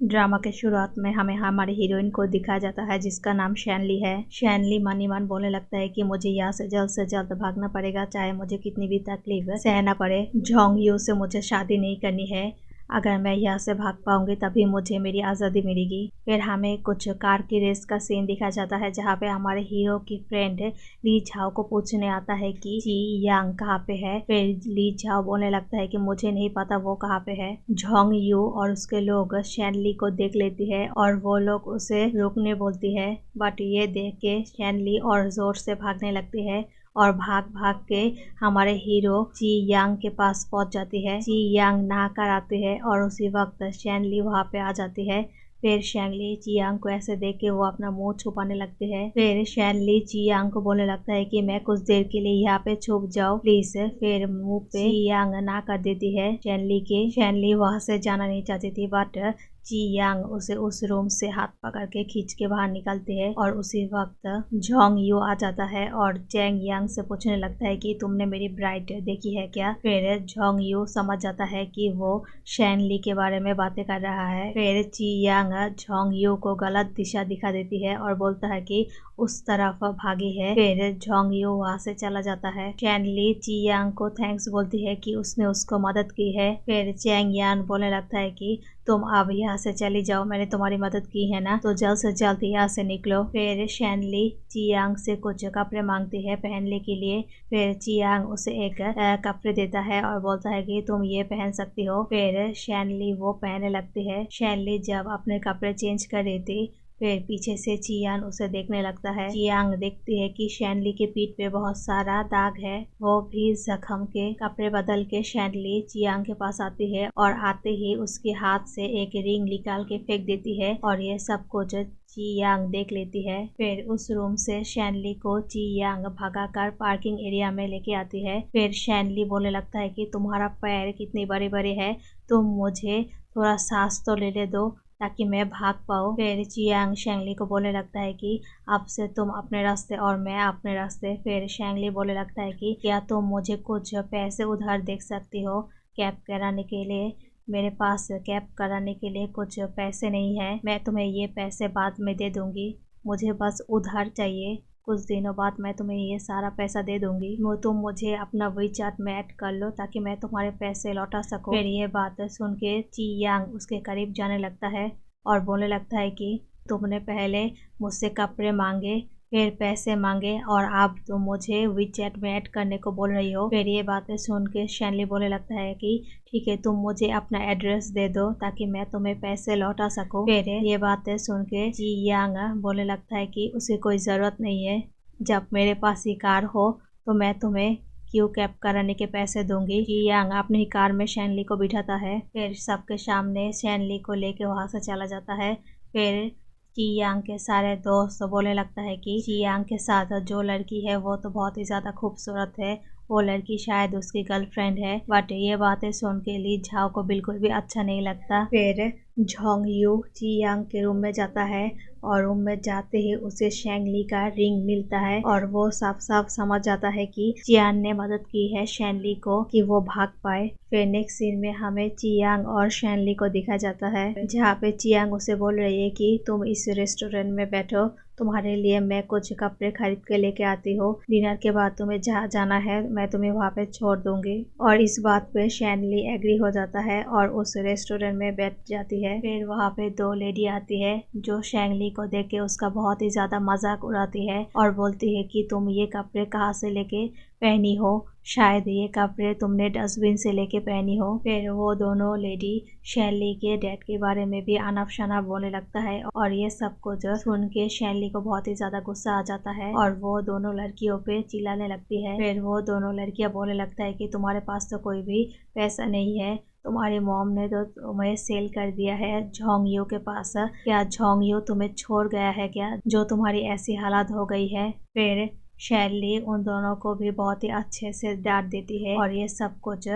Drama के शुरुआत में हमें हमारी हीरोइन को दिखाया जाता है जिसका नाम शैनली है। शैनली मन ही मन बोलने लगता है कि मुझे यहाँ से जल्द भागना पड़ेगा, चाहे मुझे कितनी भी तकलीफ सहना पड़े। जोंग यू से मुझे शादी नहीं करनी है। अगर मैं यहाँ से भाग पाऊंगी तभी मुझे मेरी आज़ादी मिलेगी। फिर हमें कुछ कार की रेस का सीन दिखाया जाता है जहाँ पे हमारे हीरो की फ्रेंड ली झाओ को पूछने आता है कि ची यांग कहाँ पे है। फिर ली झाओ बोलने लगता है कि मुझे नहीं पता वो कहाँ पे है। जोंग यू और उसके लोग शैनली को देख लेती है और वो लोग उसे रुकने बोलती है, बट ये देख के शैनली और जोर से भागने लगती है और भाग भाग के हमारे हीरो ची यांग के पास पहुंच जाती है। ची यांग नहा कर आती है और उसी वक्त शैनली वहां पे आ जाती है। फिर शैनली ची यांग को ऐसे देख के वो अपना मुंह छुपाने लगती है। फिर शैनली ची यांग को बोलने लगता है कि मैं कुछ देर के लिए यहाँ पे छुप जाओ प्लीज। फिर मुंह पे ची यांग ना कर देती है शैनली के। शैनली वहां से जाना नहीं चाहती थी, बट ची यांग उसे उस रूम से हाथ पकड़ के खींच के बाहर निकलती है और उसी वक्त जोंग यू आ जाता है और चैंग यांग से पूछने लगता है कि तुमने मेरी ब्राइड देखी है क्या। फिर जोंग यू समझ जाता है कि वो शैनली के बारे में बातें कर रहा है। फिर ची यांग जोंग यू को गलत दिशा दिखा देती है और बोलता है कि उस तरफ भागी है। फिर जोंग यू वहां से चला जाता है। शैनली ची यांग को थैंक्स बोलती है कि उसने उसको मदद की है। फिर चैंग यांग बोलने लगता है कि तुम अब यहाँ से चली जाओ, मैंने तुम्हारी मदद की है ना, तो जल्द से जल्द यहाँ से निकलो। फिर शैनली चियांग से कुछ कपड़े मांगती है पहनने के लिए। फिर चियांग उसे एक कपड़े देता है और बोलता है कि तुम ये पहन सकती हो। फिर शैनली वो पहनने लगती है। शैनली जब अपने कपड़े चेंज कर रही थी, फिर पीछे से चियांग उसे देखने लगता है। चियांग देखती है कि शैनली के पीठ पे बहुत सारा दाग है। वो भी जख्म के कपड़े बदल के शैनली चियांग के पास आती है और आते ही उसके हाथ से एक रिंग निकाल के फेंक देती है और ये सब कुछ चियांग देख लेती है। फिर उस रूम से शैनली को चियांग भगाकर पार्किंग एरिया में लेके आती है। फिर शैनली बोलने लगता है कि तुम्हारा पैर कितने बड़े बड़े है, तुम मुझे थोड़ा सांस तो लेने दो ताकि मैं भाग पाऊँ। फिर चियांग शैनली को बोलने लगता है कि अब से तुम अपने रास्ते और मैं अपने रास्ते। फिर शैनली बोलने लगता है कि क्या तुम मुझे कुछ पैसे उधार दे सकती हो कैब कराने के लिए। मेरे पास कैब कराने के लिए कुछ पैसे नहीं है, मैं तुम्हें ये पैसे बाद में दे दूंगी, मुझे बस उधार चाहिए, कुछ दिनों बाद मैं तुम्हें ये सारा पैसा दे दूंगी। वो तुम मुझे अपना WeChat में ऐड कर लो ताकि मैं तुम्हारे पैसे लौटा सकूं। फिर ये बात सुन के चियांग उसके करीब जाने लगता है और बोलने लगता है कि तुमने पहले मुझसे कपड़े मांगे, फिर पैसे मांगे और अब तुम मुझे WeChat में ऐड करने को बोल रही हो। फिर ये बातें सुन के शैनली बोलने लगता है कि ठीक है, तुम मुझे अपना एड्रेस दे दो ताकि मैं तुम्हें पैसे लौटा सकूं। फिर ये बातें सुन के चियांग बोलने लगता है कि उसे कोई ज़रूरत नहीं है, जब मेरे पास ही कार हो तो मैं तुम्हें क्यों कैब कराने के पैसे दूंगी। चियांग अपनी कार में शैनली को बिठाता है। फिर सबके सामने शैनली को लेके वहां से चला जाता है। फिर चियांग के सारे दोस्त बोलने लगता है कि चियांग के साथ जो लड़की है वो तो बहुत ही ज्यादा खूबसूरत है, वो लड़की शायद उसकी गर्लफ्रेंड है। बट ये बातें सुन के ली झाओ को बिल्कुल भी अच्छा नहीं लगता। फिर जोंग यू चियांग के रूम में जाता है और रूम में जाते ही उसे शैनली का रिंग मिलता है और वो साफ साफ समझ जाता है कि चियांग ने मदद की है शैनली को कि वो भाग पाए। फिर नेक्स्ट सीन में हमें चियांग और शैनली को दिखा जाता है जहाँ पे चियांग उसे बोल रही है कि तुम इस रेस्टोरेंट में बैठो, तुम्हारे लिए मैं कुछ कपड़े खरीद के लेके आती हूँ, डिनर के बाद तुम्हें जहाँ जाना है मैं तुम्हें वहाँ पे छोड़ दूंगी। और इस बात पे शैनली एग्री हो जाता है और उस रेस्टोरेंट में बैठ जाती है। फिर वहाँ पे दो लेडी आती है जो शैनली को देख के उसका बहुत ही ज्यादा मजाक उड़ाती है और बोलती है कि तुम ये कपड़े कहाँ से लेके पहनी हो, शायद ये कपड़े तुमने डस्टबिन से लेके पहनी हो। फिर वो दोनों लेडी शैनली के डैड के बारे में भी अनफ शनफ बोलने लगता है और ये सब कुछ सुन के शैनली को बहुत ही ज्यादा गुस्सा आ जाता है और वो दोनों लड़कियों पे चिल्लाने लगती है। फिर वो दोनों लड़कियां बोलने लगता है कि तुम्हारे पास तो कोई भी पैसा नहीं है, तुम्हारी मॉम ने तो तुम्हें सेल कर दिया है जोंग यू के पास, क्या जोंग यू तुम्हें छोड़ गया है क्या जो तुम्हारी ऐसी हालत हो गई है। फिर शैनली उन दोनों को भी बहुत ही अच्छे से डांट देती है और ये सब कुछ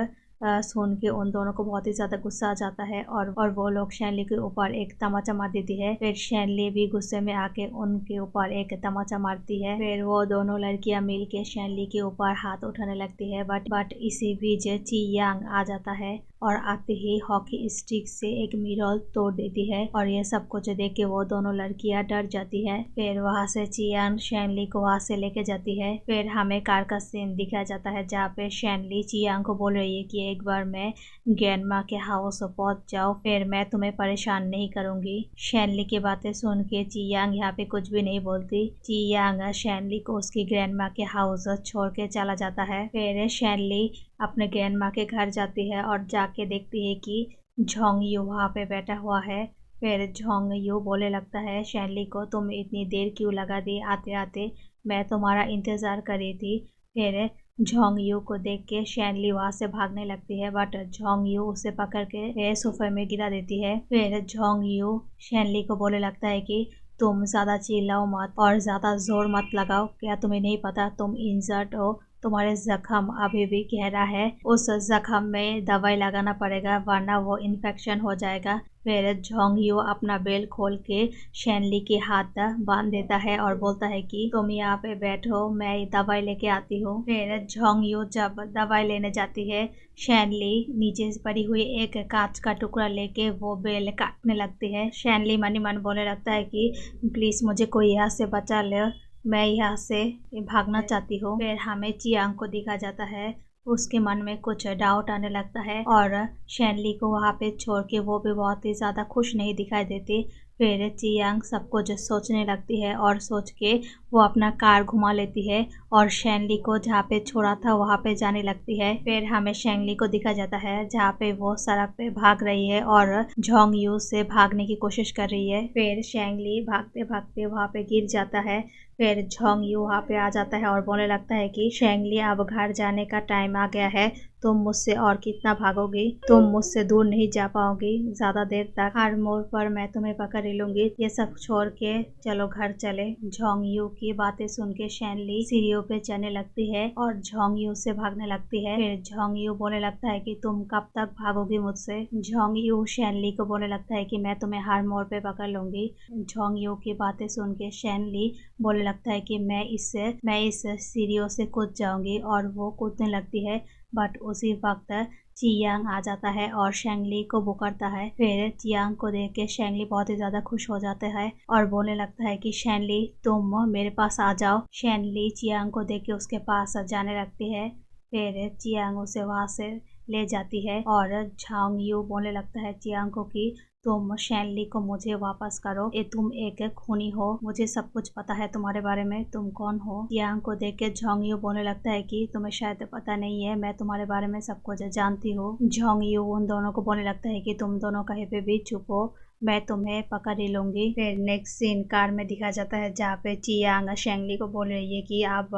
सुन के उन दोनों को बहुत ही ज्यादा गुस्सा आ जाता है और वो लोग शैनली के ऊपर एक तमाचा मार देती है। फिर शैनली भी गुस्से में आके उनके ऊपर एक तमाचा मारती है। फिर वो दोनों लड़कियां मिलके शैनली के ऊपर हाथ उठाने लगती है, बट इसी बीच चियांग आ जाता है और आते ही हॉकी स्टिक से एक मिरर तोड़ देती है और ये सब कुछ देख के वो दोनों लड़कियां डर जाती है। फिर वहाँ से चियांग शैनली को वहाँ से लेके जाती है। फिर हमें कार का सीन दिखाया जाता है जहाँ पे शैनली चियांग को बोल रही है कि एक बार मैं ग्रैंडमा के हाउस पहुंच जाओ, फिर मैं तुम्हें परेशान नहीं करूंगी। शैनली की बातें सुन के चियांग यहाँ पे कुछ भी नहीं बोलती। चियांग शैनली को उसकी ग्रैंडमा के हाउस छोड़ के चला जाता है। फिर शैनली अपने ग्रैंडमा के घर जाती है और जाके देखती है कि झोंग यू वहाँ पे बैठा हुआ है। फिर झोंग यू बोले लगता है शैनली को, तुम इतनी देर क्यों लगा दी आते आते, मैं तुम्हारा इंतजार कर रही थी। फिर झोंग यू को देख के शैनली वहाँ से भागने लगती है, बट झोंग यू उसे पकड़ के सोफे में गिरा देती है। फिर झोंग यू शैनली को बोले लगता है कि तुम ज्यादा चिल्लाओ मत और ज्यादा जोर मत लगाओ, क्या तुम्हें नहीं पता तुम इंजर्ड हो, तुम्हारे जख्म अभी भी गहरा है, उस जख्म में दवाई लगाना पड़ेगा वरना वो इन्फेक्शन हो जाएगा। फिर झोंग यू अपना बेल्ट खोल के शैनली के हाथ बांध देता है और बोलता है कि तुम यहाँ पे बैठो, मैं दवाई लेके आती हूँ। फिर झोंग यू जब दवाई लेने जाती है, शैनली नीचे पड़ी हुई एक कांच का टुकड़ा लेके वो बेल काटने लगती है। शैनली मन ही मन बोलने लगता है कि प्लीज मुझे कोई यहाँ से बचा ले, मैं यहाँ से भागना चाहती हूँ। फिर हमें चियांग को दिखा जाता है, उसके मन में कुछ डाउट आने लगता है और शैनली को वहाँ पे छोड़ के वो भी बहुत ही ज़्यादा खुश नहीं दिखाई देती। फिर चियांग सब कुछ सोचने लगती है और सोच के वो अपना कार घुमा लेती है और शैनली को जहाँ पे छोड़ा था वहाँ पे जाने लगती है। फिर हमें शैनली को दिखा जाता है जहाँ पे वो सड़क पे भाग रही है और झोंग यू से भागने की कोशिश कर रही है। फिर शैनली भागते भागते वहाँ पे गिर जाता है। फिर झोंग यू वहाँ पे आ जाता है और बोलने लगता है कि शैनली अब घर जाने का टाइम आ गया है, तुम मुझसे और कितना भागोगी, तुम मुझसे दूर नहीं जा पाओगी ज्यादा देर तक, हर मोड़ पर मैं तुम्हें पकड़ ही लूंगी, ये सब छोड़ के चलो घर चले। झोंग यू की बातें सुन के शैनली सीढ़ियों पे चढ़ने लगती है और झोंग यू से भागने लगती है। फिर झोंग यू बोलने लगता है कि तुम कब तक भागोगी मुझसे। झोंग यू शैनली को बोलने लगता है कि मैं तुम्हें हर मोड़ पे पकड़ लूंगी। झोंग यू की बातें सुन के शैनली बोलने लगता है कि मैं इस सीढ़ियों से कूद जाऊंगी और वो कूदने लगती है, बट उसी वक्त चियांग आ जाता है और शैनली को पुकारता है। फिर चियांग को देख के शैनली बहुत ही ज्यादा खुश हो जाता है और बोलने लगता है कि शैनली तुम मेरे पास आ जाओ। शैनली चियांग को देख के उसके पास जाने लगती है। फिर चियांग उसे वहां से ले जाती है और झोंग यू बोलने लगता है चियांग को कि तुम शैनली को मुझे वापस करो, ये तुम एक खूनी हो, मुझे सब कुछ पता है तुम्हारे बारे में, तुम कौन हो। चियांग को देख के झोंग यू बोलने लगता है कि तुम्हें शायद पता नहीं है, मैं तुम्हारे बारे में सब कुछ जानती हूँ। झोंग यू उन दोनों को बोलने लगता है कि तुम दोनों कहीं पे भी चुप हो, मैं तुम्हें पकड़ ही लूंगी। फिर नेक्स्ट सीन कार में दिखा जाता है जहाँ पे चियांग शैनली को बोल रही है कि अब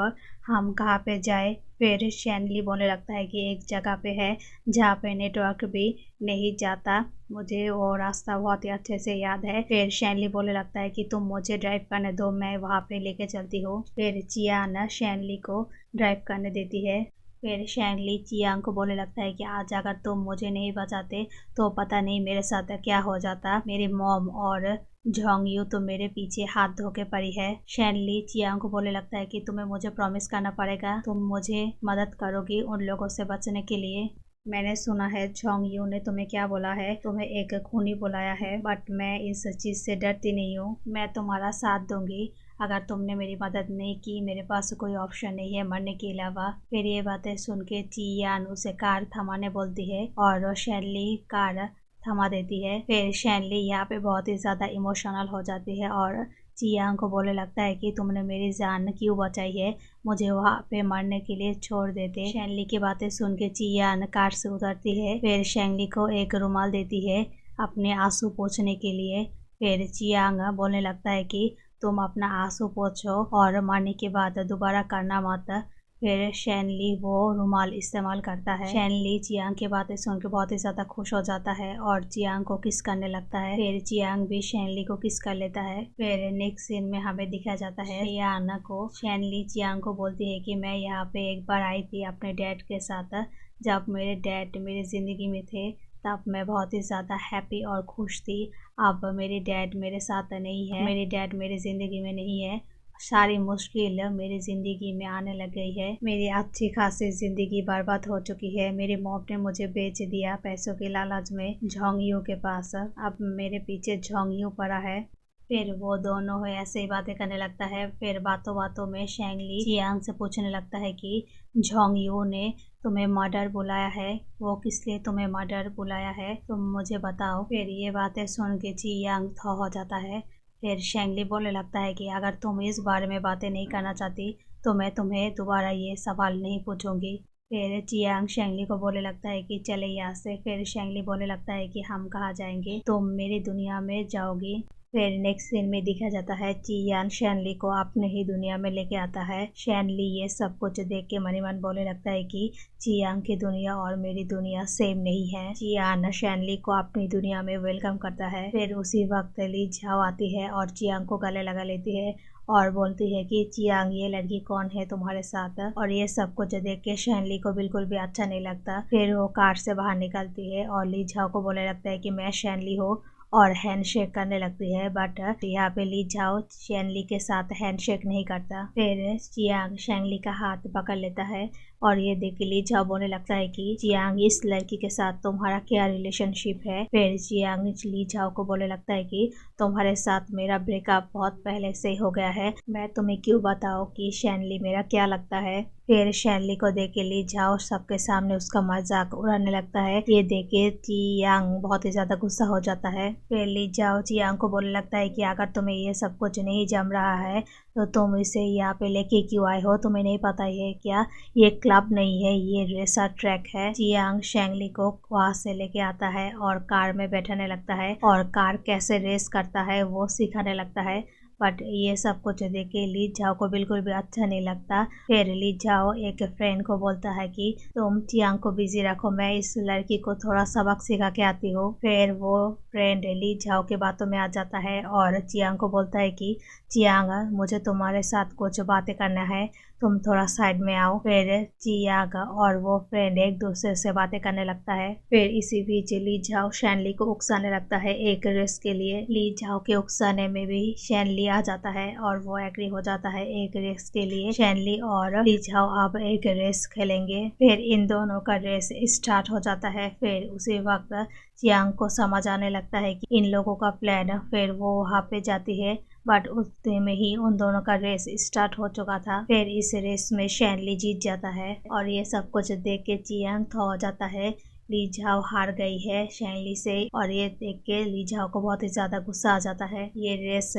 हम कहाँ पे जाए। फिर शैनली बोलने लगता है कि एक जगह पे है जहाँ पे नेटवर्क भी नहीं जाता, मुझे वो रास्ता बहुत ही अच्छे से याद है। फिर शैनली बोलने लगता है कि तुम मुझे ड्राइव करने दो, मैं वहाँ पे लेके चलती हूँ। फिर चियांग शैनली को ड्राइव करने देती है। फिर शैनली चियांग को बोलने लगता है कि आज अगर तुम मुझे नहीं बचाते तो पता नहीं मेरे साथ क्या हो जाता, मेरी मॉम और झोंग यू तो मेरे पीछे हाथ धो के पड़ी है। शैनली चियांग को बोलने लगता है कि तुम्हें मुझे प्रॉमिस करना पड़ेगा, तुम मुझे मदद करोगी उन लोगों से बचने के लिए। मैंने सुना है झोंग यू ने तुम्हें क्या बोला है, तुम्हें एक खूनी बुलाया है, बट मैं इस चीज से डरती नहीं हूँ, मैं तुम्हारा साथ दूंगी। अगर तुमने मेरी मदद नहीं की मेरे पास कोई ऑप्शन नहीं है मरने के अलावा। फिर ये बातें सुन के चियांग उसे कार थमाने बोलती है और शैनली कार थमा देती है। फिर शैनली यहाँ पे बहुत ही ज़्यादा इमोशनल हो जाती है और चियांग को बोलने लगता है कि तुमने मेरी जान क्यों बचाई है, मुझे वहाँ पे मरने के लिए छोड़ देते। शैनली की बातें सुन के चियांग कार से उतरती है। फिर शैनली को एक रुमाल देती है अपने आंसू पोंछने के लिए। फिर चियांग बोलने लगता है कि तुम अपना आंसू पोंछो और मरने के बाद दोबारा करना मत। फिर शैनली वो रुमाल इस्तेमाल करता है। शैनली चियांग की बातें सुन के बहुत ही ज्यादा खुश हो जाता है और चियांग को किस करने लगता है। फिर चियांग भी शैनली को किस कर लेता है। फिर नेक्स्ट सीन में हमें दिखा जाता है चियांग को, शैनली चियांग को बोलती है कि मैं यहाँ पे एक बार आई थी अपने डैड के साथ, जब मेरे डैड मेरी जिंदगी में थे तब मैं बहुत ही ज़्यादा हैप्पी और खुश थी। अब मेरे डैड मेरे साथ नहीं है, मेरे डैड मेरी ज़िंदगी में नहीं है, सारी मुश्किल मेरी ज़िंदगी में आने लग गई है। मेरी अच्छी खासी ज़िंदगी बर्बाद हो चुकी है। मेरी मॉम ने मुझे बेच दिया पैसों के लालच में झोंगियों के पास। अब मेरे पीछे झोंगियों पड़ा है। फिर वो दोनों ऐसे ही बातें करने लगता है। फिर बातों बातों में शेंगली चियांग से पूछने लगता है कि झोंगियों ने तुम्हें मर्डर बुलाया है, वो किस लिए तुम्हें मर्डर बुलाया है, तुम मुझे बताओ। फिर ये बातें सुन के चियांग थो हो जाता है। फिर शेंगली बोलने लगता है कि अगर तुम इस बारे में बातें नहीं करना चाहती तो मैं तुम्हें दोबारा ये सवाल नहीं पूछूंगी। फिर चियांग शेंगली को बोलने लगता है कि चले यहाँ से। फिर शेंगली बोलने लगता है कि हम कहाँ जाएंगे, तुम मेरी दुनिया में जाओगी। फिर नेक्स्ट सीन में दिखा जाता है चियान शेनली को अपने ही दुनिया में लेके आता है। शेनली ये सब कुछ देख के मन ही मन बोलने लगता है कि चियांग की दुनिया और मेरी दुनिया सेम नहीं है। चियान शेनली को अपनी दुनिया में वेलकम करता है। फिर उसी वक्त ली झाओ आती है और चियांग को गले लगा लेती है और बोलती है कि चियांग ये लड़की कौन है तुम्हारे साथ। और ये सब कुछ देख के शेनली को बिल्कुल भी अच्छा नहीं लगता। फिर वो कार से बाहर निकलती है और ली झाओ को बोलने लगता है कि मैं शेनली हूँ और हैंडशेक करने लगती है। बट यहाँ पे ली झाओ शेनली के साथ हैंडशेक नहीं करता। फिर चियांग शेंगली का हाथ पकड़ लेता है और ये देख के ली झाओ बोलने लगता है कि चियांग इस लड़की के साथ तुम्हारा क्या रिलेशनशिप है। फिर चियांग ली झाओ को बोलने लगता है कि तुम्हारे साथ मेरा ब्रेकअप बहुत पहले से हो गया है, मैं तुम्हें क्यों बताऊं कि शेनली मेरा क्या लगता है। फिर शेनली को देख के ली झाओ सबके सामने उसका मजाक उड़ाने लगता है। ये देख के चियांग बहुत ही ज्यादा गुस्सा हो जाता है। फिर ली झाओ चियांग को बोलने लगता है कि अगर तुम्हें ये सब कुछ नहीं जम रहा है तो तुम इसे यहाँ पे लेके क्यों आए हो, तुम्हें नहीं पता है क्या ये क्लब नहीं है, ये रेसर ट्रैक है। चियांग शेंगली को वहां से लेके आता है और कार में बैठाने लगता है और कार कैसे रेस करता है वो सिखाने लगता है। बट ये सब कुछ देख के ली झाओ को बिल्कुल भी अच्छा नहीं लगता। फिर ली झाओ एक फ्रेंड को बोलता है कि तुम चियांग को बिजी रखो, मैं इस लड़की को थोड़ा सबक सिखा के आती हूँ। फिर वो फ्रेंड ली झाओ के बातों में आ जाता है और चियांग को बोलता है कि चियांग मुझे तुम्हारे साथ कुछ बातें करना है, तुम थोड़ा साइड में आओ। फिर चियांग और वो फ्रेंड एक दूसरे से बातें करने लगता है। फिर इसी बीच ली झाओ शेनली को उकसाने लगता है एक रेस के लिए। ली झाओ के उकसाने में भी शेनली आ जाता है और वो एग्री हो जाता है एक रेस के लिए। शेनली और ली झाओ अब एक रेस खेलेंगे। फिर इन दोनों का रेस स्टार्ट हो जाता है। फिर उसी वक्त चियांग को समझ आने लगता है कि इन लोगों का प्लान। फिर वो वहाँ पे जाती है बट उतने में ही उन दोनों का रेस स्टार्ट हो चुका था। फिर इस रेस में शेनली जीत जाता है और ये सब कुछ देख के चियांग थो हो जाता है। ली झाओ हार गई है शेनली से और ये देख के ली झाओ को बहुत ही ज्यादा गुस्सा आ जाता है। ये रेस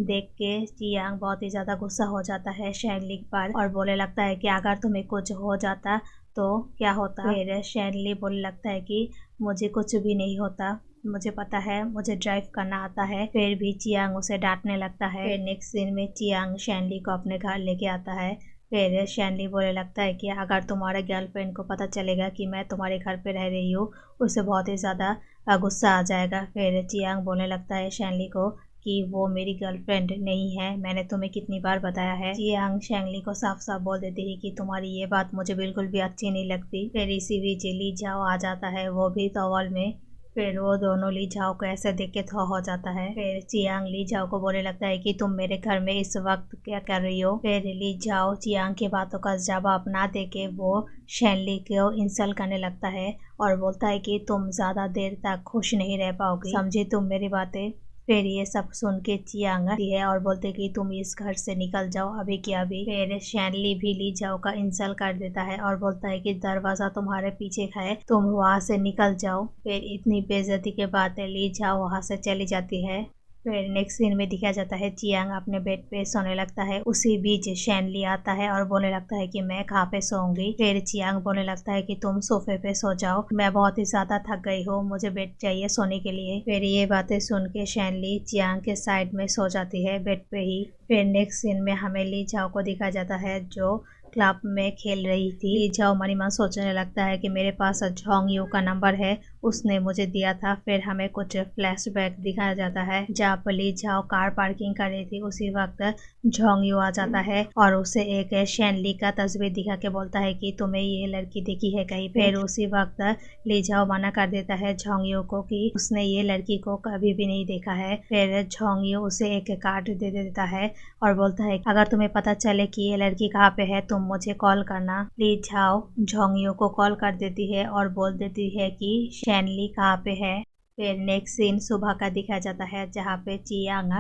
देख के चियांग बहुत ही ज्यादा गुस्सा हो जाता है शेनली पर और बोलने लगता है कि अगर तुम्हें कुछ हो जाता तो क्या होता। फिर शेनली बोलने लगता है कि मुझे कुछ भी नहीं होता, मुझे पता है, मुझे ड्राइव करना आता है। फिर भी चियांग उसे डांटने लगता है। फिर नेक्स्ट सीन में चियांग शेनली को अपने घर लेके आता है। फिर शेनली बोलने लगता है कि अगर तुम्हारे गर्लफ्रेंड को पता चलेगा कि मैं तुम्हारे घर पे रह रही हूँ उसे बहुत ही ज़्यादा गुस्सा आ जाएगा। फिर चियांग बोलने लगता है शेनली को कि वो मेरी गर्लफ्रेंड नहीं है, मैंने तुम्हें कितनी बार बताया है। चियांग शेंगली को साफ साफ बोल देती है कि तुम्हारी ये बात मुझे बिल्कुल भी अच्छी नहीं लगती। फिर इसी बीच ली झाओ आ जाता है, वो भी टॉवल में। फिर वो दोनों ली झाओ को ऐसे देख के थो हो जाता है। फिर चियांग ली झाओ को बोलने लगता है कि तुम मेरे घर में इस वक्त क्या कर रही हो। फिर ली झाओ चियांग की बातों का जवाब ना देके वो शेनली को इंसल्ट करने लगता है और बोलता है कि तुम ज्यादा देर तक खुश नहीं रह पाओगी, समझी तुम मेरी बातें। फिर ये सब सुन के चियांग आती है और बोलते कि तुम इस घर से निकल जाओ अभी की अभी। फिर शेनली भी ली झाओ का इंसल्ट कर देता है और बोलता है कि दरवाजा तुम्हारे पीछे है, तुम वहाँ से निकल जाओ। फिर इतनी बेइज्जती के बाद ली झाओ वहाँ से चली जाती है। फिर नेक्स्ट सीन में दिखाया जाता है चियांग अपने बेड पे सोने लगता है। उसी बीच शेनली आता है और बोलने लगता है कि मैं कहाँ पे सोऊंगी। फिर चियांग बोलने लगता है कि तुम सोफे पे सो जाओ, मैं बहुत ही ज्यादा थक गई हूँ, मुझे बेड चाहिए सोने के लिए। फिर ये बातें सुन के शेनली चियांग के साइड में सो जाती है बेड पे ही। फिर नेक्स्ट सीन में हमें ली झाओ को दिखाया जाता है जो क्लब में खेल रही थी। ली झाओ मन ही मन सोचने लगता है कि मेरे पास झोंग यू का नंबर है, उसने मुझे दिया था। फिर हमें कुछ फ्लैशबैक दिखाया जाता है जहाँ पर ली झाओ कार पार्किंग कर रही थी। उसी वक्त झोंग यू आ जाता है और उसे एक शैनली का तस्वीर दिखा के बोलता है कि तुम्हें ये लड़की देखी है कहीं पे। फिर उसी वक्त ली झाओ मना कर देता है झोंग यू को कि उसने ये लड़की को कभी भी नहीं देखा है। फिर झोंग यू उसे एक कार्ड दे देता है और बोलता है अगर तुम्हें पता चले कि ये लड़की कहाँ पे है तुम मुझे कॉल करना। ली झाओ झोंग यू को कॉल कर देती है और बोल देती है कि शैनली कहाँ पे है। फिर नेक्स्ट सीन सुबह का दिखाया जाता है जहाँ पे चियांग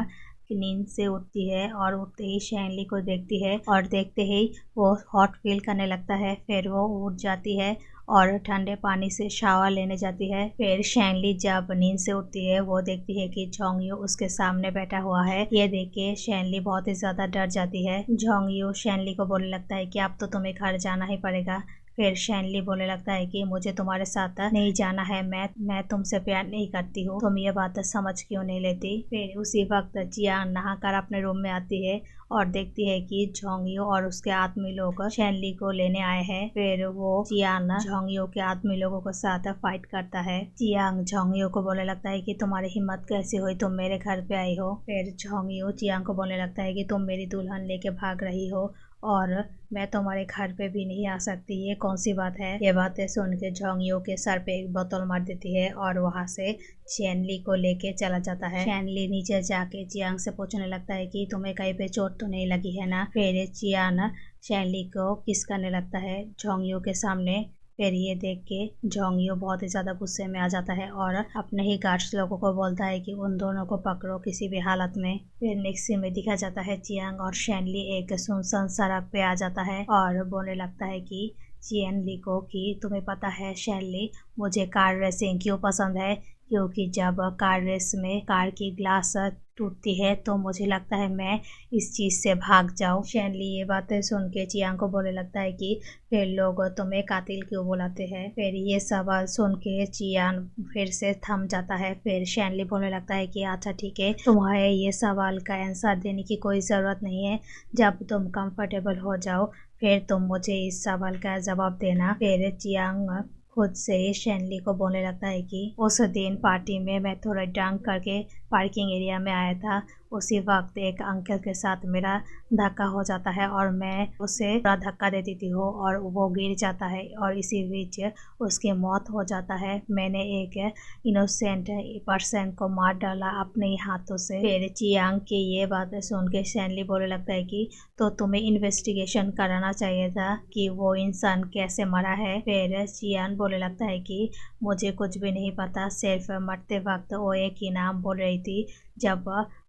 नींद से उठती है और उठते ही शैनली को देखती है और देखते ही वो हॉट फील करने लगता है। फिर वो उठ जाती है और ठंडे पानी से शावर लेने जाती है। फिर शैनली जब नींद से उठती है वो देखती है कि झोंग यू उसके सामने बैठा हुआ है। ये देख के शैनली बहुत ही ज्यादा डर जाती है। झोंग यू शैनली को बोलने लगता है कि अब तो तुम्हें घर जाना ही पड़ेगा। फिर शैनली बोलने लगता है कि मुझे तुम्हारे साथ नहीं जाना है, मैं तुमसे प्यार नहीं करती हूँ, तुम ये बात समझ क्यों नहीं लेती। फिर उसी वक्त चियांग नहाकर अपने रूम में आती है और देखती है कि झोंग यू और उसके आदमी लोग शैनली को लेने आए हैं। फिर वो चियांग झोंग यू के आदमी लोगों के साथ फाइट करता है। चियांग झोंग यू को बोलने लगता है कि तुम्हारी हिम्मत कैसी हुई, तुम मेरे घर पे आई हो। फिर झोंग यू चियांग को बोलने लगता है कि तुम मेरी दुल्हन लेके भाग रही हो और मैं तुम्हारे घर पे भी नहीं आ सकती, ये कौन सी बात है। ये बातें सुन के झोंग यू के सर पे एक बोतल मार देती है और वहाँ से शैनली को लेके चला जाता है। शैनली नीचे जाके चियांग से पूछने लगता है कि तुम्हें कहीं पे चोट तो नहीं लगी है ना। फिर चियांग शैनली को किस करने लगता है झोंग यू के सामने। फिर ये देख के झोंग यू बहुत ही ज्यादा गुस्से में आ जाता है और अपने ही गार्ड्स लोगों को बोलता है कि उन दोनों को पकड़ो किसी भी हालत में। फिर नेक्स्ट सीन में दिखा जाता है चियांग और शैनली एक सुनसान सड़क पे आ जाता है और बोलने लगता है कि शैनली को कि तुम्हें पता है शैनली मुझे कार रेसिंग क्यों पसंद है, क्योंकि जब कार रेस में कार की ग्लास टूटती है तो मुझे लगता है मैं इस चीज से भाग जाऊं। शैनली ये बातें सुन के चियांग को बोलने लगता है कि फिर लोग तुम्हें कातिल क्यों बुलाते हैं। फिर ये सवाल सुन के चियांग फिर से थम जाता है। फिर शैनली बोलने लगता है कि अच्छा ठीक है, तुम्हारे ये सवाल का आंसर देने की कोई जरूरत नहीं है, जब तुम कंफर्टेबल हो जाओ फिर तुम मुझे इस सवाल का जवाब देना। फिर चियांग खुद से शैनली को बोलने लगता है कि उस दिन पार्टी में मैं थोड़ा ड्रंक करके पार्किंग एरिया में आया था, उसी वक्त एक अंकल के साथ मेरा धक्का हो जाता है और मैं उसे पूरा धक्का दे देती हूँ और वो गिर जाता है और इसी बीच उसकी मौत हो जाता है। मैंने एक इनोसेंट पर्सन को मार डाला अपने ही हाथों से। फिर चियांग की ये बातें सुन के शैनली बोलने लगता है कि तो तुम्हें इन्वेस्टिगेशन कराना चाहिए था कि वो इंसान कैसे मरा है। फिर चियांग बोलने लगता है कि मुझे कुछ भी नहीं पता, सिर्फ मरते वक्त वो एक ही नाम बोल रही थी। जब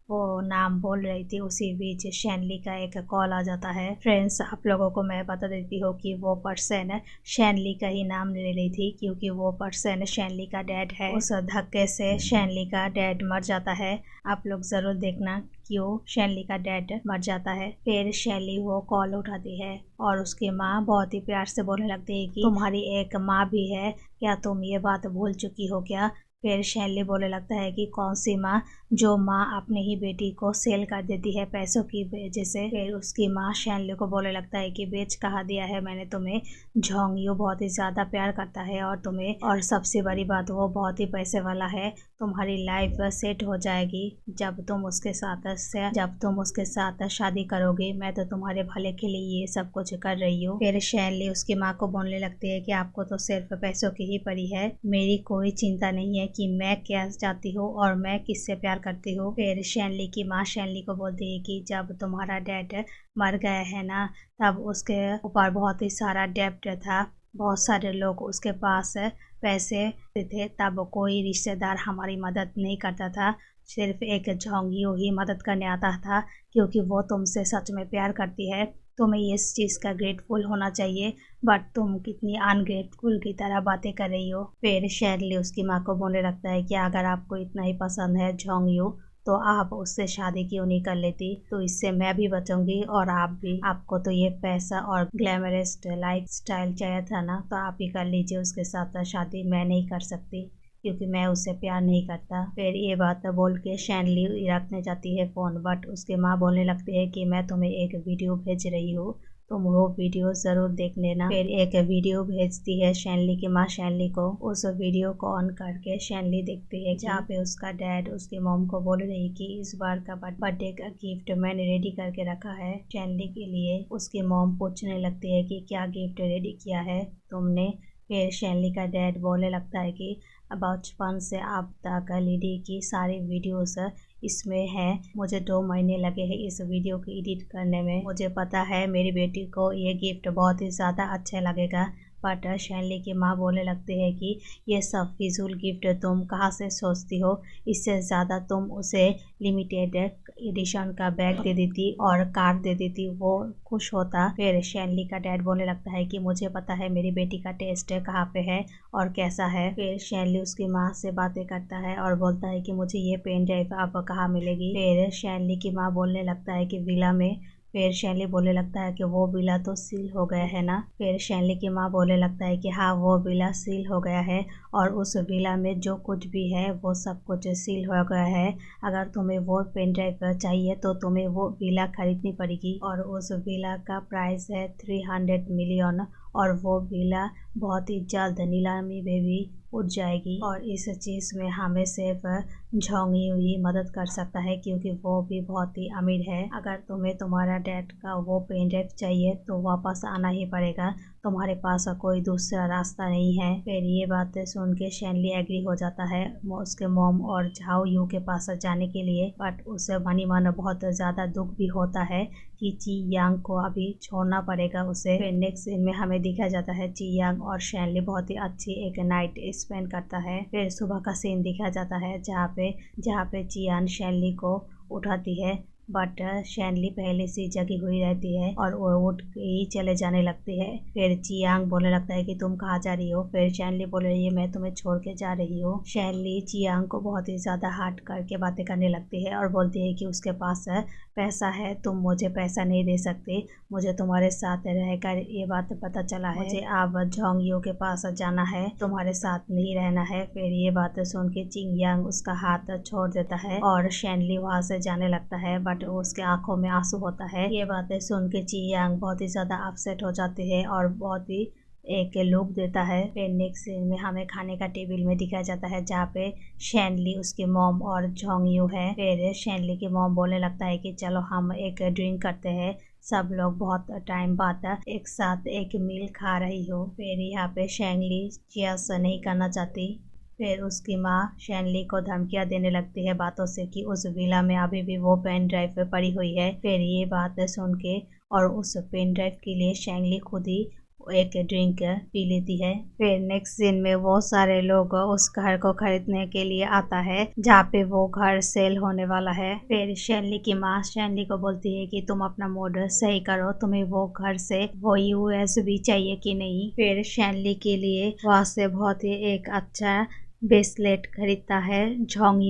वो नाम बोल रही थी उसी बीच शैनली का एक कॉल आ जाता है। फ्रेंड्स, आप लोगों को मैं बता देती हूँ कि वो पर्सन शैनली का ही नाम ले रही थी क्योंकि वो पर्सन शैनली का डैड है। उस धक्के से शैनली का डैड मर जाता है। आप लोग जरूर देखना क्यों शैनली का डैड मर जाता है। फिर शैनली वो कॉल उठाती है और उसकी माँ बहुत ही प्यार से बोलने लगती है कि तुम्हारी एक माँ भी है क्या, तुम ये बात भूल चुकी हो क्या। फिर शैनली बोलने लगता है कि कौन सी माँ, जो माँ अपनी ही बेटी को सेल कर देती है पैसों की वजह से। फिर उसकी माँ शैनली को बोलने लगता है कि बेच कहा दिया है मैंने तुम्हें, झोंग यू बहुत ही ज्यादा प्यार करता है और तुम्हें, और सबसे बड़ी बात वो बहुत ही पैसे वाला है, तुम्हारी लाइफ सेट हो जाएगी जब तुम उसके साथ शादी करोगे। मैं तो तुम्हारे भले के लिए ये सब कुछ कर रही हूँ। फिर शैनली उसकी माँ को बोलने लगती है कि आपको तो सिर्फ पैसों की ही पड़ी है, मेरी कोई चिंता नहीं है कि मैं क्या चाहती हूँ और मैं किससे प्यार करती हूँ। फिर शैनली की माँ शैनली को बोलती है कि जब तुम्हारा डैड मर गया है ना, तब उसके ऊपर बहुत ही सारा डेब्ट था, बहुत सारे लोग उसके पास पैसे थे, तब कोई रिश्तेदार हमारी मदद नहीं करता था, सिर्फ एक झोंग यू ही मदद करने आता था क्योंकि वो तुमसे सच में प्यार करती है। तुम्हें इस चीज़ का ग्रेटफुल होना चाहिए, बट तुम कितनी अनग्रेटफुल की तरह बातें कर रही हो। फिर शैनली उसकी माँ को बोलने लगता है कि अगर आपको इतना ही पसंद है झोंग यू तो आप उससे शादी क्यों नहीं कर लेती, तो इससे मैं भी बचूंगी और आप भी। आपको तो ये पैसा और ग्लैमरस लाइफ स्टाइल चाहिए था ना, तो आप ही कर लीजिए उसके साथ शादी, मैं नहीं कर सकती क्योंकि मैं उससे प्यार नहीं करता। फिर ये बात बोल के शैनली रखने जाती है फ़ोन, बट उसके माँ बोलने लगती है कि मैं तुम्हें एक वीडियो भेज रही हूँ, तुम वो वीडियो जरूर देख लेना। फिर एक वीडियो भेजती है शैनली की माँ शैनली को। उस वीडियो को ऑन करके शैनली देखती है जहाँ पे उसका डैड उसकी मॉम को बोल रही कि इस बार का बर्थडे का गिफ्ट मैंने रेडी करके रखा है शैनली के लिए। उसकी मॉम पूछने लगती है कि क्या गिफ्ट रेडी किया है तुमने। फिर शैनली का डैड बोलने लगता है कि बचपन से अब तक लिडी की सारी वीडियोस इसमें है। मुझे 2 महीने लगे हैं इस वीडियो को एडिट करने में। मुझे पता है मेरी बेटी को ये गिफ्ट बहुत ही ज़्यादा अच्छा लगेगा। बट शैनली की माँ बोलने लगती है कि ये सब फिजूल गिफ्ट तुम कहाँ से सोचती हो। इससे ज़्यादा तुम उसे लिमिटेड एडिशन का बैग दे देती और कार दे देती, वो खुश होता। फिर शैनली का डैड बोलने लगता है कि मुझे पता है मेरी बेटी का टेस्ट कहाँ पे है और कैसा है। फिर शैनली उसकी माँ से बातें करता है और बोलता है कि मुझे ये पेन ड्राइव अब कहाँ मिलेगी। फिर शैनली की माँ बोलने लगता है कि विला में। फिर शैनली बोलने लगता है कि वो विला तो सील हो गया है ना। फिर शैनली की माँ बोलने लगता है कि हाँ वो विला सील हो गया है और उस विला में जो कुछ भी है वो सब कुछ सील हो गया है। अगर तुम्हें वो पेन ड्राइव चाहिए तो तुम्हें वो विला खरीदनी पड़ेगी और उस विला का प्राइस है 300 मिलियन और वो विला बहुत ही जल्द नीलामी में भी उठ जाएगी। और इस चीज़ में हमें सिर्फ झोंग यू ही मदद कर सकता है क्योंकि वो भी बहुत ही अमीर है। अगर तुम्हें तुम्हारा डैड का वो पेन ड्राइव चाहिए तो वापस आना ही पड़ेगा, तुम्हारे पास कोई दूसरा रास्ता नहीं है। फिर ये बातें सुन के शैनली एग्री हो जाता है उसके मॉम और झाओ यू के पास जाने के लिए। बट उसे मनी मन बहुत ज़्यादा दुख भी होता है कि ची यांग को अभी छोड़ना पड़ेगा उसे। फिर नेक्स्ट सीन में हमें दिखाया जाता है ची यांग और शैनली बहुत ही अच्छी एक नाइट स्पेंड करता है। फिर सुबह का सीन दिखाया जाता है जहाँ पे चियान शैनली को उठाती है। बट शैनली पहले से जगी हुई रहती है और वो उठ के ही चले जाने लगती है। फिर चियांग बोलने लगता है कि तुम कहाँ जा रही हो। फिर शैनली बोल रही है मैं तुम्हें छोड़ के जा रही हूँ। शैनली चियांग को बहुत ही ज़्यादा हार्ट करके बातें करने लगती है और बोलती है कि उसके पास पैसा है, तुम मुझे पैसा नहीं दे सकते, मुझे तुम्हारे साथ रहकर ये बात पता चला है, मुझे अब झोंग यू के पास जाना है, तुम्हारे साथ नहीं रहना है। फिर ये बात सुन के चिंग यांग उसका हाथ छोड़ देता है और शैनली वहाँ से जाने लगता है बट उसके आंखों में आंसू होता है। ये बातें सुन के ची यांग बहुत ही ज़्यादा अपसेट हो जाती है और बहुत ही एक लुक देता है। फिर नेक्स्ट सीन में हमें खाने का टेबल में दिखाया जाता है जहाँ पे शैनली उसकी मॉम और झोंग यू है। फिर शैनली की मॉम बोलने लगता है कि चलो हम एक ड्रिंक करते हैं, सब लोग बहुत टाइम बाद एक साथ एक मील खा रही हो। फिर यहाँ पे शैनली चीयर्स नहीं करना चाहती। फिर उसकी माँ शैनली को धमकियाँ देने लगती है बातों से कि उस विला में अभी भी वो पेन ड्राइव पड़ी हुई है। फिर ये बात सुन के और उस पेन ड्राइव के लिए शैनली खुद ही एक ड्रिंक पी लेती है। फिर नेक्स्ट सीन में वो सारे लोग उस घर को खरीदने के लिए आता है जहाँ पे वो घर सेल होने वाला है। फिर शैनली की माँ शैनली को बोलती है कि तुम अपना मूड सही करो, तुम्हें वो घर से वो यूएस भी चाहिए कि नहीं। फिर शैनली के लिए वहाँ से बहुत ही एक अच्छा ब्रेसलेट खरीदता है झोंग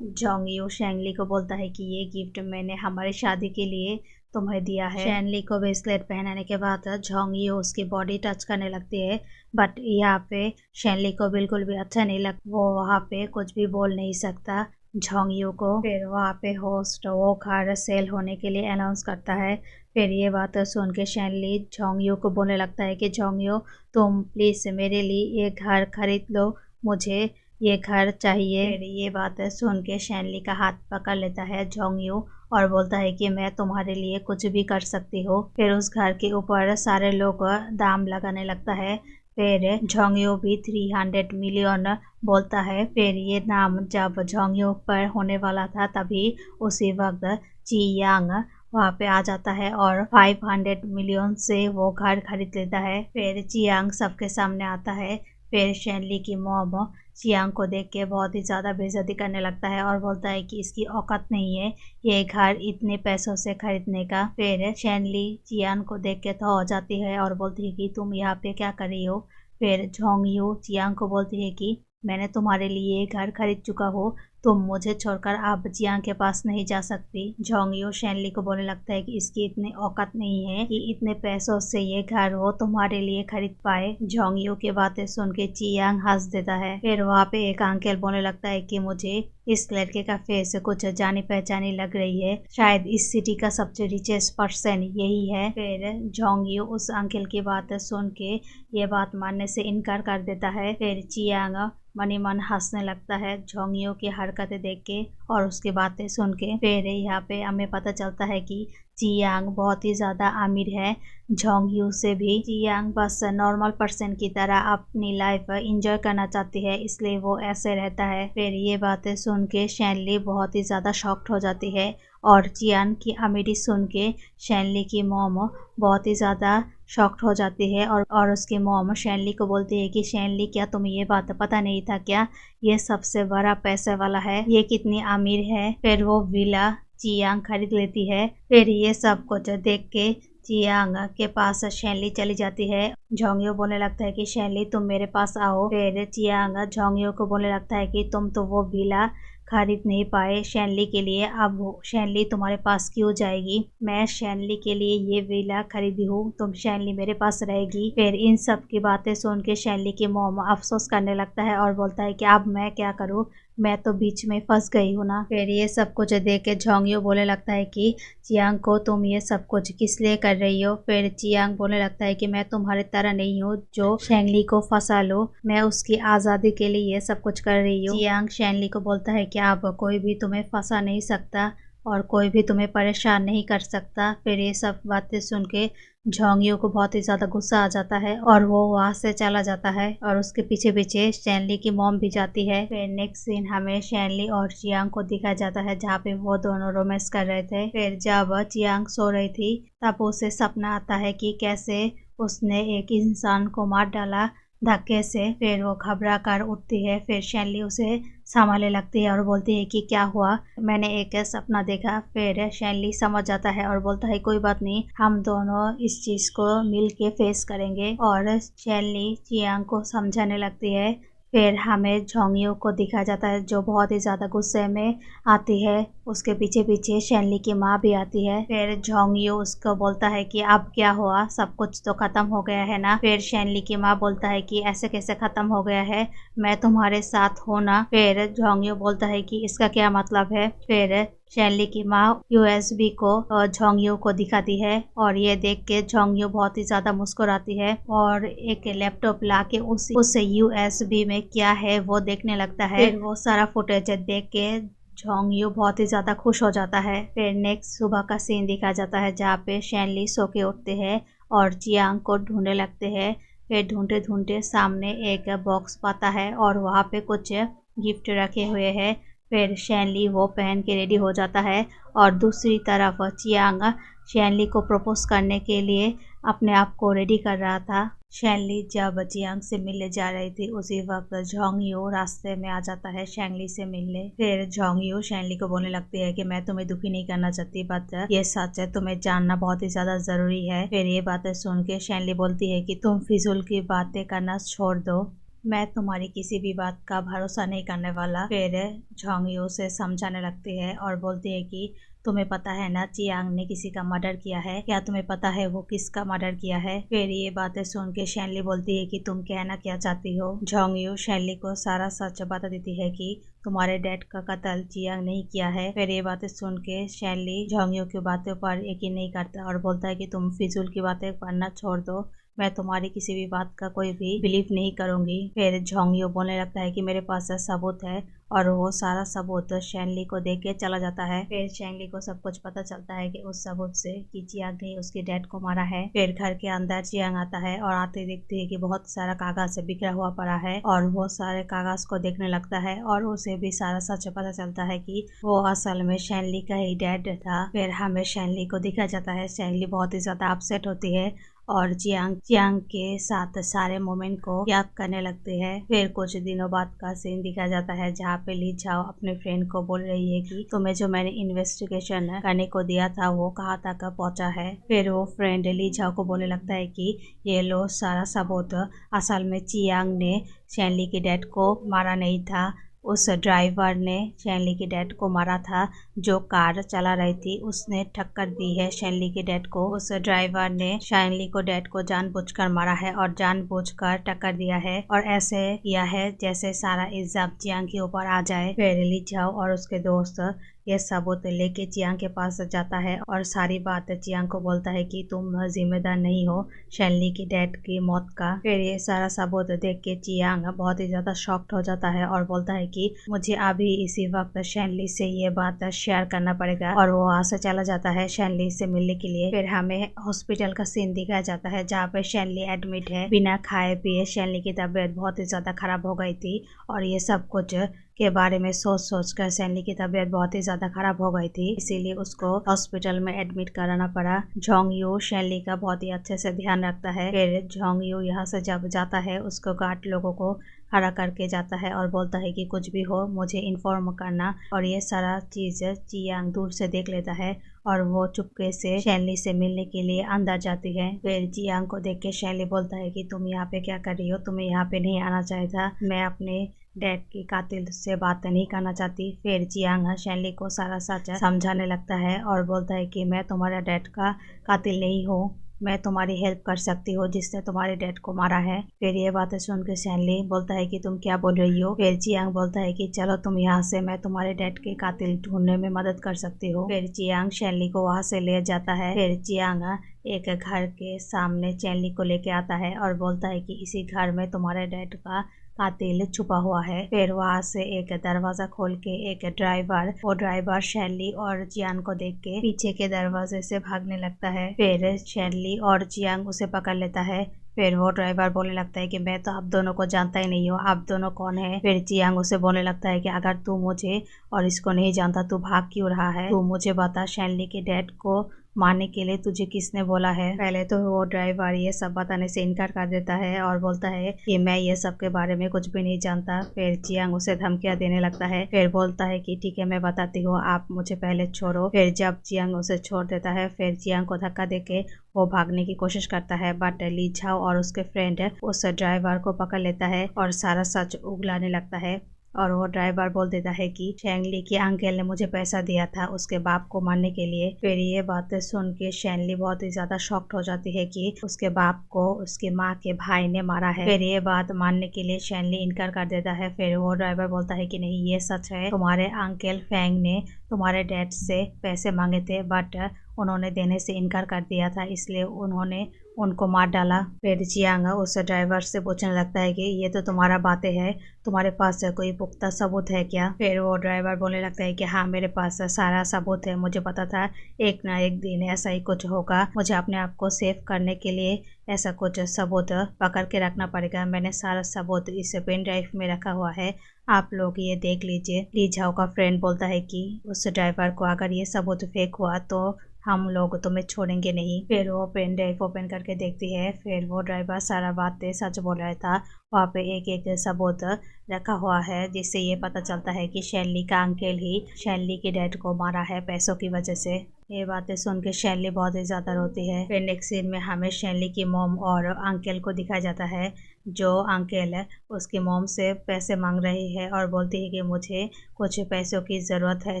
यू शैनली को बोलता है कि ये गिफ्ट मैंने हमारी शादी के लिए तुम्हें दिया है। शैनली को ब्रेसलेट पहनाने के बाद झोंग यू उसकी बॉडी टच करने लगती है बट यहाँ पे शैनली को बिल्कुल भी अच्छा नहीं लगता, वो वहाँ पे कुछ भी बोल नहीं सकता झोंग यू को। फिर वहाँ पे होस्ट वो घर सेल होने के लिए अनाउंस करता है। फिर ये बात सुन के शैनली झोंग यू को बोलने लगता है कि झोंग यू तुम प्लीज़ मेरे लिए ये घर खरीद लो, मुझे ये घर चाहिए। फिर ये बात सुन के शैनली का हाथ पकड़ लेता है झोंग यू और बोलता है कि मैं तुम्हारे लिए कुछ भी कर सकती हूँ। फिर उस घर के ऊपर सारे लोग दाम लगाने लगता है। फिर झोंग यू भी 300 मिलियन बोलता है। फिर ये नाम जब झोंग यू पर होने वाला था तभी उसी वक्त ची यांग वहाँ पे आ जाता है और 500 मिलियन से वो घर खरीद लेता है। फिर ची यांग सबके सामने आता है। फिर शैनली की मॉम चियांग को देख के बहुत ही ज़्यादा बेइज्जती करने लगता है और बोलता है कि इसकी औकात नहीं है ये घर इतने पैसों से खरीदने का। फिर शैनली चियांग को देख के तो हो जाती है और बोलती है कि तुम यहाँ पे क्या कर रही हो। फिर झोंग यू चियांग को बोलती है कि मैंने तुम्हारे लिए घर खरीद चुका हूँ, तुम मुझे छोड़कर अब जियांग के पास नहीं जा सकती। झोंगयू शैनली को बोलने लगता है कि इसकी इतनी औकात नहीं है कि इतने पैसों से ये घर वो तुम्हारे लिए खरीद पाए। झोंगयू की बातें सुन के जियांग हंस देता है। फिर वहाँ पे एक अंकल बोलने लगता है कि मुझे इस लड़के का फेस कुछ जानी पहचानी लग रही है, शायद इस सिटी का सबसे रिचेस्ट पर्सन यही है। फिर झोंगयू उस अंकल की बात सुन के ये बात मानने से इनकार कर देता है। फिर जियांग मनी मन हंसने लगता है झोंगयू की हरकतें देख के और उसकी बातें सुन के। फिर यहाँ पे हमें पता चलता है कि जियांग बहुत ही ज़्यादा अमीर है झोंगयू से भी। जियांग बस नॉर्मल पर्सन की तरह अपनी लाइफ एंजॉय करना चाहती है, इसलिए वो ऐसे रहता है। फिर ये बातें सुन के शैनली बहुत ही ज़्यादा शॉक्ड हो जाती है और जियांग की अमीरी सुन के शैनली की मॉम बहुत ही ज़्यादा शॉक्ड हो जाती है और उसकी मॉम शैनली को बोलती है कि शैनली, क्या तुम्हें ये बात पता नहीं था क्या, ये सबसे बड़ा पैसे वाला है, ये कितनी अमीर है। फिर वो विला जियांग खरीद लेती है। फिर ये सब कुछ देख के जियांग के पास शैनली चली जाती है। झोंगयू बोलने लगता है कि शैनली तुम मेरे पास आओ। फिर जियांग झोंगयू को बोलने लगता है कि तुम तो वो विला खरीद नहीं पाए शैनली के लिए, अब शैनली तुम्हारे पास क्यों जाएगी, मैं शैनली के लिए ये विला खरीदी हूँ, तुम शैनली मेरे पास रहेगी। फिर इन सब की बातें सुन के शैनली की मॉम अफसोस करने लगता है और बोलता है कि अब मैं क्या करूँ, मैं तो बीच में फंस गई हूँ ना। फिर ये सब कुछ देख के झोंगयू बोलने लगता है कि जियांग को तुम ये सब कुछ किस लिए कर रही हो। फिर जियांग बोलने लगता है कि मैं तुम्हारी तरह नहीं हूँ जो शैनली को फंसा लो, मैं उसकी आज़ादी के लिए ये सब कुछ कर रही हूँ। जियांग शैनली को बोलता है कि अब कोई भी तुम्हें फंसा नहीं सकता और कोई भी तुम्हें परेशान नहीं कर सकता। फिर ये सब बातें सुन के झोंगयू को बहुत ही ज़्यादा गुस्सा आ जाता है और वो वहाँ से चला जाता है और उसके पीछे पीछे शैनली की मॉम भी जाती है। फिर नेक्स्ट सीन हमें शैनली और जियांग को दिखाया जाता है जहाँ पे वो दोनों रोमांस कर रहे थे। फिर जब जियांग सो रही थी तब उसे सपना आता है कि कैसे उसने एक इंसान को मार डाला धक्के से। फिर वो घबरा कर उठती है। फिर शैनली उसे संभालने लगती है और बोलती है कि क्या हुआ, मैंने एक सपना देखा। फिर शैनली समझ जाता है और बोलता है कोई बात नहीं, हम दोनों इस चीज़ को मिल के फेस करेंगे। और शैनली जियांग को समझाने लगती है। फिर हमें झोंगयू को दिखाया जाता है जो बहुत ही ज़्यादा गुस्से में आती है, उसके पीछे पीछे शैनली की माँ भी आती है। फिर झोंगयू उसको बोलता है कि अब क्या हुआ, सब कुछ तो खत्म हो गया है ना। फिर शैनली की माँ बोलता है कि ऐसे कैसे खत्म हो गया है, मैं तुम्हारे साथ हूँ ना। फिर झोंगयू बोलता है कि इसका क्या मतलब है। फिर शैनली की माँ USB को झोंगयू को दिखाती है और ये देख के झोंगयू बहुत ही ज़्यादा मुस्कुराती है और एक लैपटॉप ला के उस USB में क्या है वो देखने लगता है। फिर वो सारा फुटेज देख के झोंगयू बहुत ही ज़्यादा खुश हो जाता है। फिर नेक्स्ट सुबह का सीन दिखाया जाता है जहाँ पे शैनली सो के उठते हैं और जियांग को ढूंढने लगते हैं। फिर ढूंढते ढूंढते सामने एक बॉक्स पाता है और वहाँ पे कुछ गिफ्ट रखे हुए हैं। फिर शैनली वो पहन के रेडी हो जाता है और दूसरी तरफ जियांग शैनली को प्रपोज करने के लिए अपने आप को रेडी कर रहा था। शैनली जब जियांग से मिलने जा रही थी उसी वक्त झोंगयू रास्ते में आ जाता है शैनली से मिलने। फिर झोंगयू शैनली को बोलने लगती है कि मैं तुम्हें दुखी नहीं करना चाहती, बट ये सच है, तुम्हें जानना बहुत ही ज्यादा जरूरी है। फिर ये बातें सुन के शैनली बोलती है कि तुम फिजूल की बातें करना छोड़ दो, मैं तुम्हारी किसी भी बात का भरोसा नहीं करने वाला। फिर झोंगयू से समझाने लगती है और बोलती है कि तुम्हें पता है ना जियांग ने किसी का मर्डर किया है, क्या तुम्हें पता है वो किसका मर्डर किया है। फिर ये बातें सुन के शैनली बोलती है कि तुम कहना क्या चाहती हो। झोंगयू शैनली को सारा सच बता देती है कि तुम्हारे डैड का कत्ल जियांग नहीं किया है। फिर ये बातें सुन के शैनली झोंगयू की बातों पर यकीन नहीं करता और बोलता है कि तुम फिजूल की बातें करना छोड़ दो, मैं तुम्हारी किसी भी बात का कोई भी बिलीव नहीं करूंगी। फिर झोंगयू बोलने लगता है कि मेरे पास सबूत है और वो सारा सबूत शैनली को देके के चला जाता है। फिर शैनली को सब कुछ पता चलता है कि उस सबूत से कि जियांग ने उसके डैड को मारा है। फिर घर के अंदर जियांग आता है और आते देखती है कि बहुत सारा कागज बिखरा हुआ पड़ा है और वो सारे कागज को देखने लगता है और उसे भी सारा सच पता चलता है कि वो असल में शैनली का ही डैड था। फिर हमें शैनली को दिखा जाता है, शैनली बहुत ही ज्यादा अपसेट होती है और जियांग के साथ सारे मोमेंट को याद करने लगते हैं। फिर कुछ दिनों बाद का सीन दिखा जाता है जहाँ पे ली झाओ अपने फ्रेंड को बोल रही है कि तुम्हें जो मैंने इन्वेस्टिगेशन करने को दिया था वो कहाँ तक पहुँचा है। फिर वो फ्रेंड ली झाओ को बोलने लगता है कि ये लो सारा सबूत, असल में जियांग ने शैनली के डैड को मारा नहीं था, उस ड्राइवर ने शैनली के डैड को मारा था। जो कार चला रही थी उसने टक्कर दी है शैनली के डैड को। उस ड्राइवर ने शैनली को डैड को जानबूझकर मारा है और जानबूझकर टक्कर दिया है और ऐसे किया है जैसे सारा इल्जाम जियांग के ऊपर आ जाए। फिर ली झाओ और उसके दोस्त ये सबूत लेके जियांग के पास जाता है और सारी बात जियांग को बोलता है कि तुम जिम्मेदार नहीं हो शैनली की डैड की मौत का। फिर ये सारा सबूत देख के जियांग बहुत ही ज्यादा शॉक्ड हो जाता है और बोलता है कि मुझे अभी इसी वक्त शैनली से ये बात शेयर करना पड़ेगा और वो वहाँ से चला जाता है शैनली से मिलने के लिए। फिर हमें हॉस्पिटल का सीन दिखाया जाता है जहाँ पे शैनली एडमिट है। बिना खाए पिए शैनली की तबीयत बहुत ही ज्यादा खराब हो गई थी और ये सब कुछ के बारे में सोच कर शैनली की तबीयत बहुत ही ज्यादा खराब हो गई थी, इसीलिए उसको हॉस्पिटल में एडमिट कराना पड़ा। जोंग यू शैनली का बहुत ही अच्छे से ध्यान रखता है। फिर जोंग यू यहाँ से जब जाता है उसको गार्ड लोगों को खड़ा करके जाता है और बोलता है कि कुछ भी हो मुझे इन्फॉर्म करना। और ये सारा चीज जियांग दूर से देख लेता है और वो चुपके से शैनली से मिलने के लिए अंदर जाती है। फिर जियांग को देख के शैनली बोलता है कि तुम यहाँ पे क्या कर रही हो, तुम्हें यहाँ पे नहीं आना चाहिए था, मैं अपने डैड के कातिल से बात नहीं करना चाहती। फिर जियांग शैनली को सारा सच समझाने लगता है और बोलता है कि मैं तुम्हारा डैड का कातिल नहीं हूँ, मैं तुम्हारी हेल्प कर सकती हूँ जिसने तुम्हारे डैड को मारा है। फिर ये बातें सुन के शैनली बोलता है कि तुम क्या बोल रही हो। फिर जियांग बोलता है कि चलो तुम यहाँ से, मैं तुम्हारे डैड के कातिल ढूंढने में मदद कर सकती हूँ। फिर जियांग शैनली को वहाँ से ले जाता है। फिर जियांग एक घर के सामने शैनली को लेके आता है और बोलता है कि इसी घर में तुम्हारे डैड का कातिल छुपा हुआ है। फिर वहाँ से एक दरवाजा खोल के एक ड्राइवर शैनली और जियांग को देख के पीछे के दरवाजे से भागने लगता है। फिर शैनली और जियांग उसे पकड़ लेता है। फिर वो ड्राइवर बोलने लगता है कि मैं तो आप दोनों को जानता ही नहीं हूँ, आप दोनों कौन है। फिर जियांग उसे बोलने लगता है कि अगर तू मुझे और इसको नहीं जानता तू भाग क्यों रहा है, तू मुझे बता शैनली के डैड को मारने के लिए तुझे किसने बोला है। पहले तो वो ड्राइवर ये सब बताने से इनकार कर देता है और बोलता है कि मैं ये सब के बारे में कुछ भी नहीं जानता। फिर जियांग उसे धमकियां देने लगता है। फिर बोलता है कि ठीक है मैं बताती हूँ, आप मुझे पहले छोड़ो। फिर जब जियांग उसे छोड़ देता है फिर जियांग को धक्का देके वो भागने की कोशिश करता है, बट ली झाओ और उसके फ्रेंड उस ड्राइवर को पकड़ लेता है और सारा सच उगलाने लगता है। और वो ड्राइवर बोल देता है कि शैनली के अंकल ने मुझे पैसा दिया था उसके बाप को मारने के लिए। फिर ये बातें सुन के शैनली बहुत ही ज्यादा शॉक्ड हो जाती है कि उसके बाप को उसके माँ के भाई ने मारा है। फिर ये बात मानने के लिए शैनली इनकार कर देता है। फिर वो ड्राइवर बोलता है कि नहीं ये सच है, तुम्हारे अंकल फेंग ने तुम्हारे डैड से पैसे मांगे थे बट उन्होंने देने से इनकार कर दिया था, इसलिए उन्होंने उनको मार डाला। फिर जियांग उस ड्राइवर से पूछने लगता है कि ये तो तुम्हारा बातें है, तुम्हारे पास कोई पुख्ता सबूत है क्या। फिर वो ड्राइवर बोलने लगता है कि हाँ मेरे पास सारा सबूत है, मुझे पता था एक ना एक दिन ऐसा ही कुछ होगा, मुझे अपने आप को सेव करने के लिए ऐसा कुछ सबूत पकड़ के रखना पड़ेगा। मैंने सारा सबूत इस पेन ड्राइव में रखा हुआ है, आप लोग ये देख लीजिए। ली झाओ का फ्रेंड बोलता है कि उस ड्राइवर को अगर ये सबूत फेक हुआ तो हम लोग तुम्हें छोड़ेंगे नहीं। फिर वो पेन ड्राइव ओपन करके देखती है। फिर वो ड्राइवर सारा बातें सच बोल रहा था, वहाँ पे एक एक सबूत रखा हुआ है जिससे ये पता चलता है कि शैनली का अंकल ही शैनली के डैड को मारा है पैसों की वजह से। ये बातें सुन के शैनली बहुत ही ज्यादा रोती है। फिर नेक्स्ट सीन में हमें शैनली की मॉम और अंकल को दिखाया जाता है। जो अंकल है उसकी मॉम से पैसे मांग रही है और बोलती है कि मुझे कुछ पैसों की जरूरत है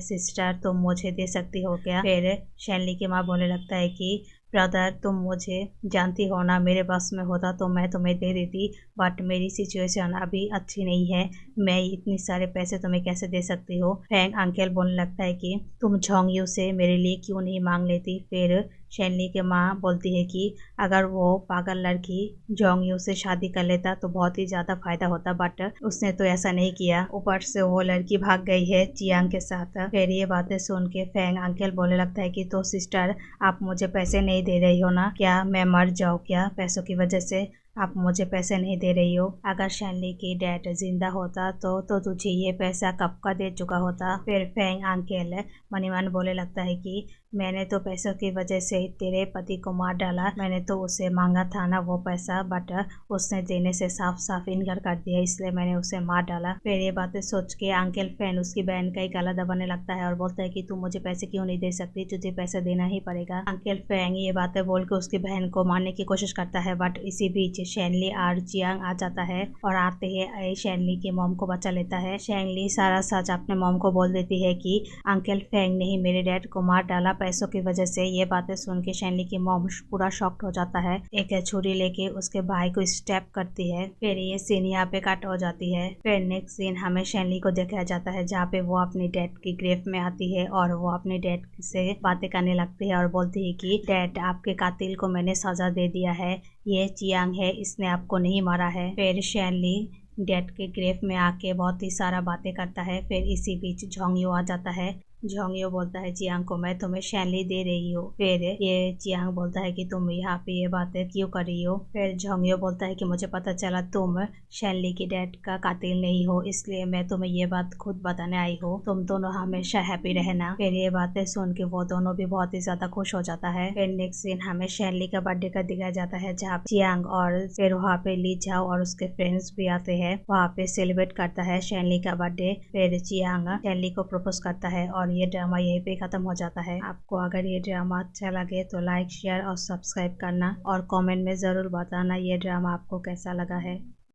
सिस्टर, तुम मुझे दे सकती हो क्या। फिर शैनली की माँ बोलने लगता है कि ब्रदर तुम मुझे जानती हो ना, मेरे बस में होता तो मैं तुम्हें दे देती, बट मेरी सिचुएशन अभी अच्छी नहीं है, मैं इतनी सारे पैसे तुम्हें कैसे दे सकती हो। फेंग अंकल बोलने लगता है कि तुम झोंग यू से मेरे लिए क्यों नहीं मांग लेती। फिर शैनली की माँ बोलती है कि अगर वो पागल लड़की जोंग यू से शादी कर लेता तो बहुत ही ज्यादा फायदा होता, बट उसने तो ऐसा नहीं किया, ऊपर से वो लड़की भाग गई है जियांग के साथ। फिर ये बातें सुन के फेंग अंकल बोलने लगता है कि तो सिस्टर आप मुझे पैसे नहीं दे रही हो ना, क्या मैं मर जाऊँ क्या पैसों की वजह से, आप मुझे पैसे नहीं दे रही हो। अगर शैनली की डैड जिंदा होता तो तुझे ये पैसा कब का दे चुका होता। फिर फेंग अंकल मनी मन बोले लगता है कि मैंने तो पैसों की वजह से तेरे पति को मार डाला, मैंने तो उसे मांगा था ना वो पैसा, बट उसने देने से साफ साफ इनकार कर दिया, इसलिए मैंने उसे मार डाला। फिर ये बातें सोच के अंकल फैन उसकी बहन का ही गला दबाने लगता है और बोलता है कि तू मुझे पैसे क्यों नहीं दे सकती, तुझे पैसे देना ही पड़ेगा। अंकल फैंग ये बातें बोल के उसकी बहन को मारने की कोशिश करता है, बट इसी बीच बीच शैनली और जियांग आ जाता है और आते ही शैनली के मॉम को बचा लेता है। शैनली सारा सच अपने मॉम को बोल देती है कि अंकल फेंग ने ही मेरे डैड को मार डाला पैसों की वजह से। ये बातें सुन के शैनली की मॉम पूरा शॉक्ड हो जाता है, एक छुरी लेके उसके भाई को स्टैप करती है। फिर ये सीन यहाँ पे कट हो जाती है। फिर नेक्स्ट सीन हमें शैनली को दिखाया जाता है जहाँ पे वो अपने डैड की ग्रेव में आती है और वो अपने डैड से बातें करने लगती है और बोलती है कि डैड आपके कातिल को मैंने सजा दे दिया है, ये जियांग है, इसने आपको नहीं मारा है। फिर शैनली डैड के ग्रेव में आके बहुत ही सारा बातें करता है। फिर इसी बीच झोंगयू आ जाता है। झोंगयू बोलता है जियांग को मैं तुम्हें शैनली दे रही हूँ। फिर ये जियांग बोलता है कि तुम यहाँ पे ये बातें क्यों कर रही हो। फिर झोंगयू बोलता है कि मुझे पता चला तुम शैनली की डैड का कातिल नहीं हो, इसलिए मैं तुम्हें ये बात खुद बताने आई हूँ, तुम दोनों हमेशा हैप्पी रहना। फिर ये बातें सुन के वो दोनों भी बहुत ही ज्यादा खुश हो जाता है। फिर नेक्स्ट सीन हमें शैनली का बर्थडे का दिखाया जाता है जहाँ जियांग और फिर वहाँ पे ली झाओ और उसके फ्रेंड्स भी आते हैं, वहाँ पे सेलिब्रेट करता है शैनली का बर्थडे। फिर जियांग शैनली को प्रपोज करता है और ये ड्रामा यहीं पे खत्म हो जाता है। आपको अगर ये ड्रामा अच्छा लगे तो लाइक शेयर और सब्सक्राइब करना और कमेंट में जरूर बताना ये ड्रामा आपको कैसा लगा है।